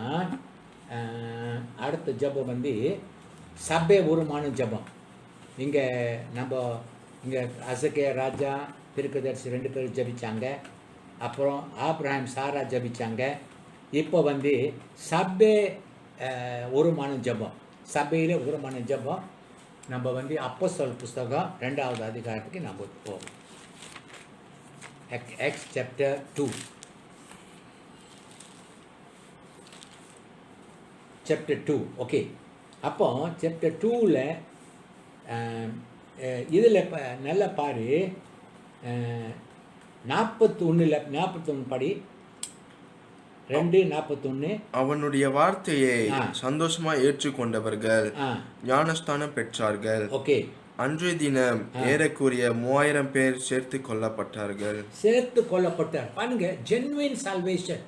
அடுத்த ஜபம் சபை உருமான ஜபம். இங்கே ஹசகேயா ராஜா தீர்க்கதரிசி 2 பேர் ஜபிச்சாங்க. அப்புறம் ஆபிரகாம் சாரா ஜபிச்சாங்க. இப்போ சபை உருமான ஜபம், சபையில் உருமான ஜபம். நம்ம அப்போஸ்தலர் புஸ்தகம் 2ஆவது அதிகாரத்துக்கு நம்ம போவோம். Acts chapter 2. Chapter 2, okay. அப்போ chapter 2ல் இதில் நல்லா பாரு, 41 படி 2:41. அவனுடைய வார்த்தையை சந்தோஷமா ஏற்றுக்கொண்டவர்கள் ஞானஸ்தானம் பெற்றார்கள். ஓகே. அன்றைய தினம் ஏறக்குறைய 3000 பேர் சேர்த்து கொல்லப்பட்டார். பாருங்க, ஜென்வின் சால்வேஷன்.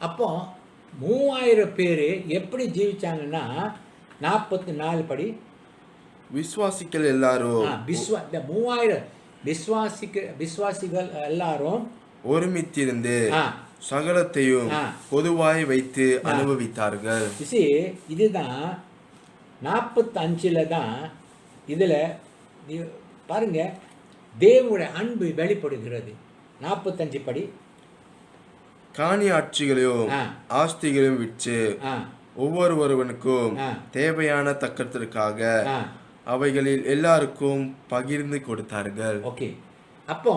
அப்போ 3000 பேர் எப்படி ஜீவிச்சாங்கன்னா 44 படி விசுவாசிகள் எல்லாரும் இந்த 3000 விசுவாசிகள் எல்லாரும் ஒருமித்திருந்து சகலத்தையும் பொதுவாய் வைத்து அனுபவித்தார்கள். இதுதான் 45ல் தான் இதில் பாருங்க தேவனுடைய அன்பு வெளிப்படுகிறது. 45 படி, காணி ஆட்சிகளையும் ஆஸ்திகளையும் விற்று ஒவ்வொருவருவனுக்கும் தேவையான தக்கத்திற்காக அவைகளில் எல்லாருக்கும் பகிர்ந்து கொடுத்தார்கள். ஓகே. அப்போ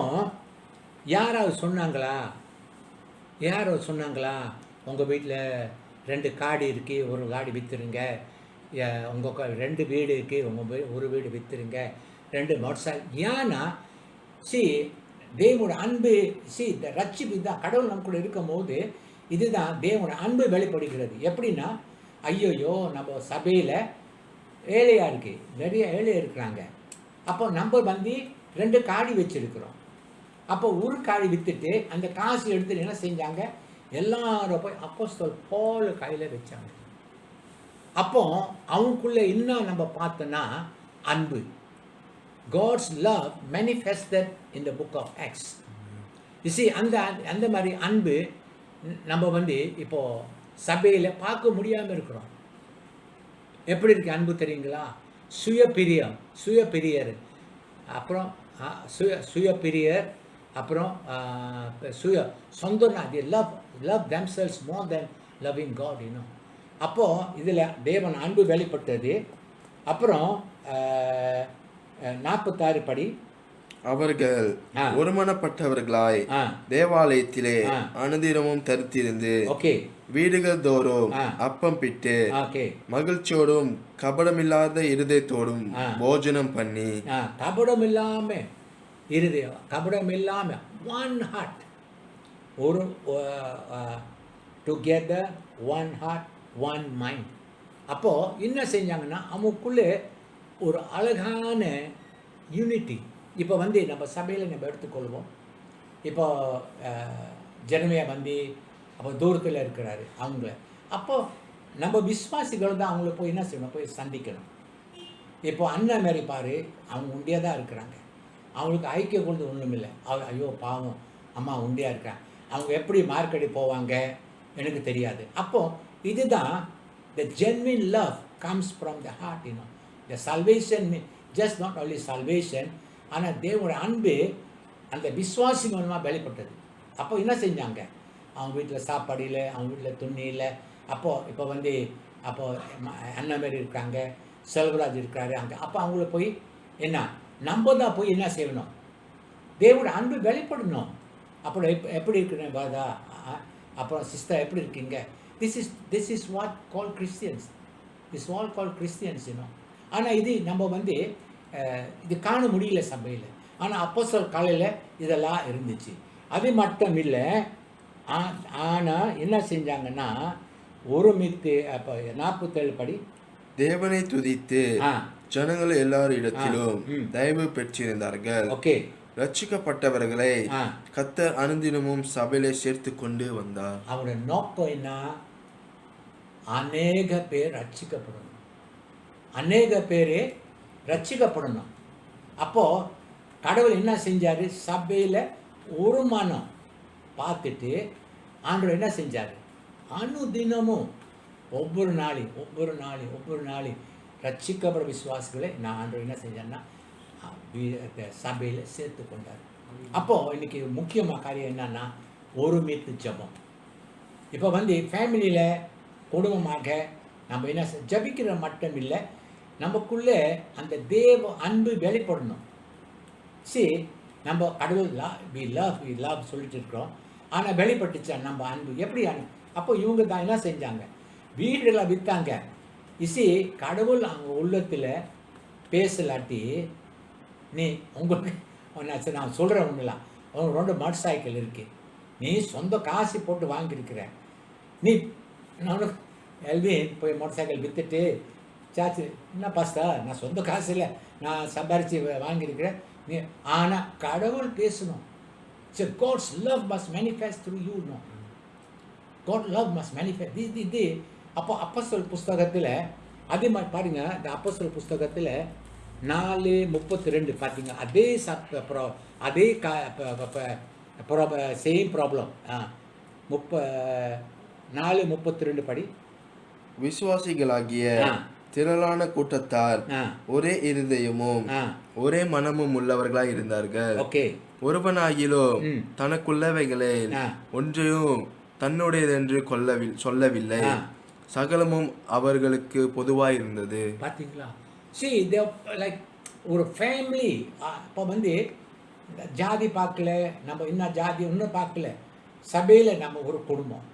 யாராவது சொன்னாங்களா உங்கள் வீட்டில் 2 காடு இருக்குது, ஒரு காடு விற்றுருங்க, உங்கள் 2 வீடு இருக்குது, உங்கள் ஒரு வீடு விற்றுருங்க, 2 மோட்டர் சைக்கிள். ஏன்னா தேவனோட அன்பு இந்த ரட்சிப்பு தான். கடவுள் நமக்குள்ள இருக்கும் போது இதுதான் தேவனோட அன்பு வெளிப்படுகிறது. எப்படின்னா, ஐயோயோ நம்ம சபையில் ஏழையாக இருக்குது, நிறைய ஏழை இருக்கிறாங்க. அப்போ நம்ம வந்து 2 காடி வச்சுருக்கிறோம். அப்போ ஒரு காடி விற்றுட்டு அந்த காசு எடுத்துட்டு என்ன செஞ்சாங்க, எல்லாரும் போய் அப்போஸ்தலர் பவுல் கையில் வச்சாங்க. அப்போ அவங்களுக்குள்ள இன்னும் நம்ம பார்த்தோன்னா அன்பு, God's love manifested in the book of Acts. You see, அந்த மாதிரி அன்பு நம்ம வந்து இப்போ சபையில் பார்க்க முடியாமல் இருக்கிறோம். எப்படி இருக்கு அன்பு தெரியுங்களா? சுயப்பிரியர், அப்புறம் சுயப்பிரியர், அப்புறம் சொந்தம். they love themselves more than loving God, you know. அப்போது இதில் தேவன் அன்பு வெளிப்பட்டது. அப்புறம் 46 படி, அவர்கள் ஒருமனப்பட்டவர்களாய் தேவாலயத்திலே அனுதினமும் தரித்திருந்து வீடுகள் தோறும் அப்பம் பிட்டு மகிழ்ச்சியோடும் கபடமில்லாத இருதயத்தோடும் போஜனம் பண்ணி, கபடமில்லாம one heart, ஒரு together, one heart, one mind. அப்போ என்ன செஞ்சாங்கன்னா அவங்களுக்குள்ளே ஒரு அழகான யூனிட்டி. இப்போ வந்து நம்ம சபையில் நம்ம எடுத்துக்கொள்வோம். இப்போ ஜனமையா வந்து அப்போ தூரத்தில் இருக்கிறாரு அவங்கள. அப்போது நம்ம விசுவாசிகள் தான் அவங்கள போய் என்ன செய்யணும், போய் சந்திக்கணும். இப்போ அண்ணன் மாரி பாரு, அவங்க உண்டியாக தான் இருக்கிறாங்க. அவங்களுக்கு ஐக்கிய கொண்டு ஒன்றும் இல்லை. ஐயோ பாவம் அம்மா உண்டியாக இருக்காங்க, அவங்க எப்படி மார்க்கெட்டு போவாங்க எனக்கு தெரியாது. அப்போது இதுதான் the genuine love comes from the heart, you know. The salvation, just not only salvation, ஆனால் தேவனுடைய அன்பு அந்த விசுவாசி மூலமாக வெளிப்பட்டது. அப்போ என்ன செஞ்சாங்க, அவங்க வீட்டில் சாப்பாடு இல்லை, அவங்க வீட்டில் துணி இல்லை. அப்போது இப்போ வந்து அப்போது அண்ணன் மாரி இருக்காங்க, செல்வராஜ் இருக்காரு அங்கே. அப்போ அவங்கள போய் என்ன நம்ம தான் போய் என்ன செய்யணும், தேவனுடைய அன்பு வெளிப்படணும். அப்புறம் எப்படி இருக்குன்னு பாதா, அப்புறம் சிஸ்டர் எப்படி இருக்கீங்க, this is what called Christians. This all called Christians, you know. ஆனால் இது நம்ம வந்து இது காண முடியல சபையில். ஆனால் அப்போஸ்தலர் காலையில் இதெல்லாம் இருந்துச்சு. அது மட்டும் இல்லை, ஆனால் என்ன செஞ்சாங்கன்னா ஒருமித்து அப்போ 47 படி, தேவனை துதித்து ஜனங்கள் எல்லாரிடத்திலும் தயவு பெற்றிருந்தார்கள். ஓகே, ரட்சிக்கப்பட்டவர்களை கர்த்தர் அனுதினமும் சபையிலே சேர்த்து கொண்டு வந்தார். அவருடைய நோக்கம் என்ன, அநேக பேர் ரட்சிக்கப்படணும், அநேக பேர் ரட்சிக்கப்படணும். அப்போது கடவுள் என்ன செஞ்சார், சபையில் ஒரு மனம் பார்த்துட்டு ஆண்டவர் என்ன செஞ்சார், அனுதினமும் ஒவ்வொரு நாளையும் ரட்சிக்கப்பட விசுவாசிகளை நான் ஆண்டவர் என்ன செஞ்சார்னா சபையில் சேர்த்து கொண்டார். அப்போது இன்றைக்கி முக்கியமாக காரியம் என்னன்னா ஒருமித்து ஜபம். இப்போ வந்து ஃபேமிலியில் குடும்பமாக நம்ம என்ன ஜபிக்கிற மட்டும் இல்லை, நமக்குள்ளே அந்த தேவ அன்பு வெளிப்படணும். நம்ம கடவுள் வி லவ் சொல்லிட்டு இருக்கிறோம், ஆனால் வெளிப்பட்டுச்சா நம்ம அன்பு எப்படி அப்போ இவங்க தான் என்ன செஞ்சாங்க, வீடெல்லாம் விற்றாங்க. கடவுள் அவங்க உள்ளத்தில் பேசலாட்டி நீ உங்களுக்கு நான் சொல்கிறேன் ஒன்றுலாம், அவங்க 2 மோட்டர் சைக்கிள் இருக்குது, நீ சொந்த காசு போட்டு வாங்கியிருக்கிற, நீ நான் எல்வின் போய் மோட்டர் சைக்கிள் விற்றுட்டு சாச்சு என்ன பாஸ்தா நான் சொந்த காசு இல்லை நான் சம்பாரித்து வாங்கியிருக்கிறேன் நீ, ஆனால் கடவுள் பேசணும். God's love must manifest through you, no? God love must manifest. இது அப்போ அப்போஸ்தலர் புஸ்தகத்தில் அதே மாதிரி பாருங்கள், இந்த அப்போஸ்தலர் புஸ்தகத்தில் 4:32 பார்த்தீங்க, அதே அதே சேம் ப்ராப்ளம். 4:32 படி, விசுவாசிகளாகிய திரளான கூட்டத்தார் ஒரே இருதயமும் ஒரே மனமும் உள்ளவர்களாய் இருந்தார்கள். ஒருவனாகிலும் தனக்குள்ளவைகளை ஒன்றையும் தன்னுடையதென்று சொல்லவில்லை, சகலமும் அவர்களுக்கு பொதுவாக இருந்தது. பார்த்தீங்களா? லைக் ஒரு ஃபேமிலி. இப்போ வந்து ஜாதி பார்க்கல, நம்ம இன்னும் ஜாதி இன்னும் பார்க்கல, சபையில் நம்ம ஒரு குடும்பம்.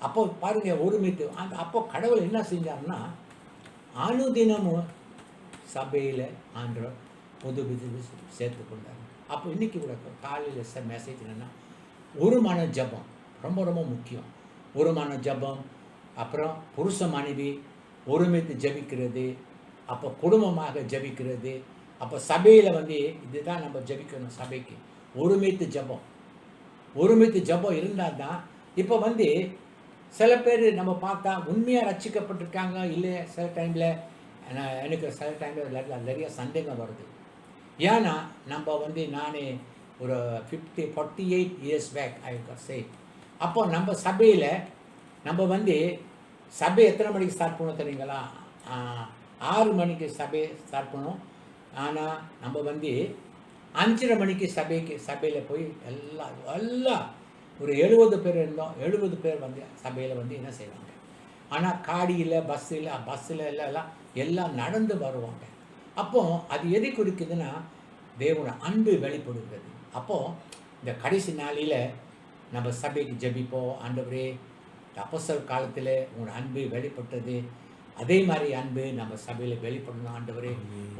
அப்போ பாருங்க ஒருமித்து அந்த அப்போ கடவுள் என்ன செஞ்சார்னா அனுதினமும் சபையில் ஆண்டவர் பொது சேர்த்து கொண்டார். அப்போ இன்றைக்கி கூட காலையில் மெசேஜ் என்னென்னா ஒரு மன ஜபம் ரொம்ப ரொம்ப முக்கியம். ஒரு மன ஜபம், அப்புறம் புருஷ மனைவி ஒருமித்து ஜபிக்கிறது, அப்போ குடும்பமாக ஜெபிக்கிறது. அப்போ சபையில் வந்து இதுதான் நம்ம ஜெபிக்கணும். சபைக்கு ஒருமித்து ஜெபம், ஒருமித்து ஜெபம் இருந்தால் தான். இப்போ வந்து சில பேர் நம்ம பார்த்தா உண்மையாக ரட்சிக்கப்பட்டிருக்காங்க இல்லை, சில டைமில் எனக்கு சில டைமில் நிறைய சந்தேகம் வருது. ஏன்னா நம்ம வந்து நானே ஒரு 48 இயர்ஸ் பேக் ஐ சே, அப்போ நம்ம சபையில் நம்ம வந்து சபை எத்தனை மணிக்கு ஸ்டார்ட் பண்ணோம் தெரியுங்களா? 6 மணிக்கு சபை ஸ்டார்ட் பண்ணோம். ஆனால் நம்ம வந்து 5:30 மணிக்கு சபையில் போய் எல்லாம் ஒரு 70 பேர் இருந்தோம். 70 பேர் வந்து சபையில் வந்து என்ன செய்வாங்க, ஆனால் காடியில் பஸ்ஸில் எல்லாம் நடந்து வருவாங்க. அப்போ அது எதை குறிக்குதுன்னா தேவனோட அன்பு வெளிப்படுகிறது. அப்போது இந்த கடைசி நாளில் நம்ம சபைக்கு ஜெபிப்போம், ஆண்டவரே அப்போஸ்தலர் காலத்தில் உங்களோட அன்பு வெளிப்பட்டது, அதே மாதிரி அன்பு நம்ம சபையில் வெளிப்படணும் ஆண்டவரே.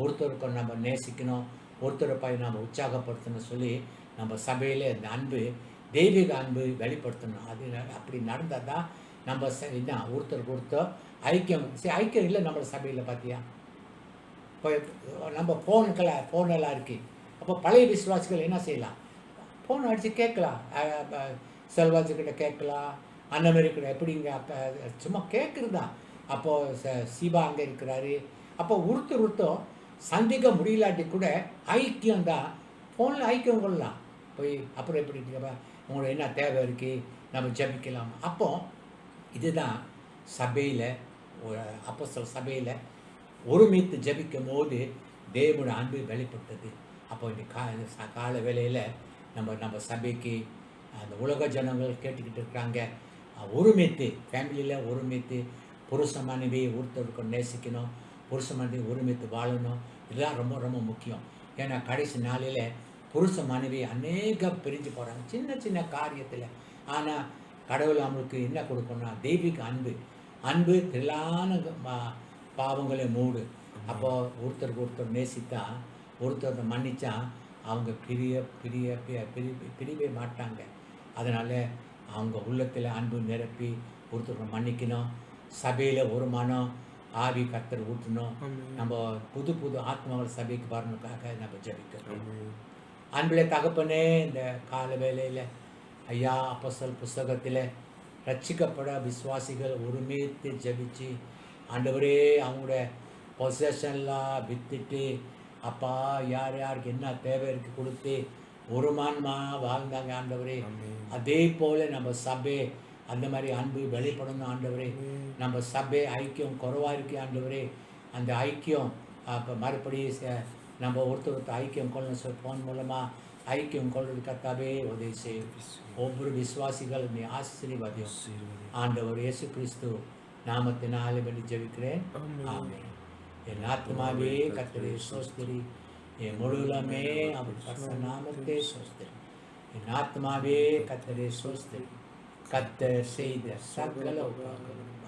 ஒருத்தருக்கு நம்ம நேசிக்கணும், ஒருத்தரை போய் நம்ம உற்சாகப்படுத்தணும் சொல்லி நம்ம சபையில் இந்த அன்பு, தெய்வீக அன்பு வெளிப்படுத்தணும். அது அப்படி நடந்தால் தான் நம்ம இதான் ஒருத்தருக்கு ஒருத்தர் ஐக்கியம். ஐக்கியம் இல்லை நம்ம சபையில் பார்த்தியா? இப்போ நம்ம ஃபோனெல்லாம் இருக்குது. அப்போ பழைய விசுவாசிகள் என்ன செய்யலாம், ஃபோன் அடித்து கேட்கலாம், செல்வாஜிக்கிட்ட கேட்கலாம், அண்ணமரிக்கிட்ட எப்படிங்க சும்மா கேட்குறது தான். அப்போது சிவா அங்கே இருக்கிறாரு. அப்போ ஒருத்தர் சந்திக்க முடியலாட்டி கூட ஐக்கியம் தான், ஃபோனில் ஐக்கியம் கொள்ளலாம். போய் அப்புறம் எப்படி உங்களுக்கு என்ன தேவை இருக்குது நம்ம ஜெபிக்கலாம். அப்போ இதுதான் சபையில், அப்போஸ்தலர் சபையில் ஒருமித்து ஜெபிக்கும் போது தேவனோட அன்பு வெளிப்பட்டது. அப்போ இந்த கால வேளையில் நம்ம சபைக்கு அந்த உலக ஜனங்கள் கேட்டுக்கிட்டு இருக்கிறாங்க, ஒருமித்து ஃபேமிலியில் ஒருமித்து புருஷ மனைவி ஒருத்தருக்கு நேசிக்கணும், புருஷ மனைவி ஒருமித்து வாழணும். இதெல்லாம் ரொம்ப ரொம்ப முக்கியம். ஏன்னா கடைசி நாளில் புருஷ மனைவி அநேக பிரிஞ்சு போகிறாங்க சின்ன சின்ன காரியத்தில். ஆனால் கடவுள் அவங்களுக்கு என்ன கொடுக்கணும்னா தெய்வீக அன்பு திரளான பாவங்களை மூடு. அப்போ ஒருத்தருக்கு ஒருத்தர் நேசித்தா, ஒருத்தர் மன்னிச்சா அவங்க பிரியவே மாட்டாங்க. அதனால் அவங்க உள்ளத்தில் அன்பு நிரப்பி ஒருத்தர் மன்னிக்கணும். சபையில் ஒரு மனம் ஆவி கர்த்தர் ஊற்றணும். நம்ம புது ஆத்மாவில் சபைக்கு வரணுக்காக நம்ம ஜெபிக்கிறோம். அன்பிலே தகப்பனே, இந்த கால வேளையில் ஐயா அப்போஸ்தலர் புஸ்தகத்தில் ரட்சிக்கப்பட விசுவாசிகள் ஒருமித்து ஜெபிச்சு ஆண்டவரே அவங்களோட பொசஷன்லாம் விற்றுட்டு அப்பா யாருக்கு என்ன தேவை இருக்குது கொடுத்து ஒரு மான்மா வாழ்ந்தாங்க ஆண்டவரே. அதே போல் நம்ம சபை அந்த மாதிரி அன்பு வெளிப்படணும் ஆண்டவரே. நம்ம சபை ஐக்கியம் குறைவாக இருக்கு ஆண்டவரே. அந்த ஐக்கியம் அப்போ மறுபடியும் நம்ம ஒருத்தர் ஐக்கியம் கொள்ளணும் சொல்லி ஃபோன் மூலமாக ஐக்கியம் கொள்வது கர்த்தாவே உதவி செய்யும். ஒவ்வொரு விசுவாசிகள் நீ ஆசீர்வதியும் ஆண்டவர் இயேசு கிறிஸ்து நாமத்தினாலே வேண்டி ஜெபிக்கிறேன், ஆமென். என் ஆத்மாவே கர்த்தரை ஸ்தோத்திரி, என் முழுலமே அவர் பரிசுத்த நாமத்தை ஸ்தோத்திரி. என் ஆத்மாவே கர்த்தரை ஸ்தோத்திரி, கர்த்தர் செய்த சகல உபகாரங்களும்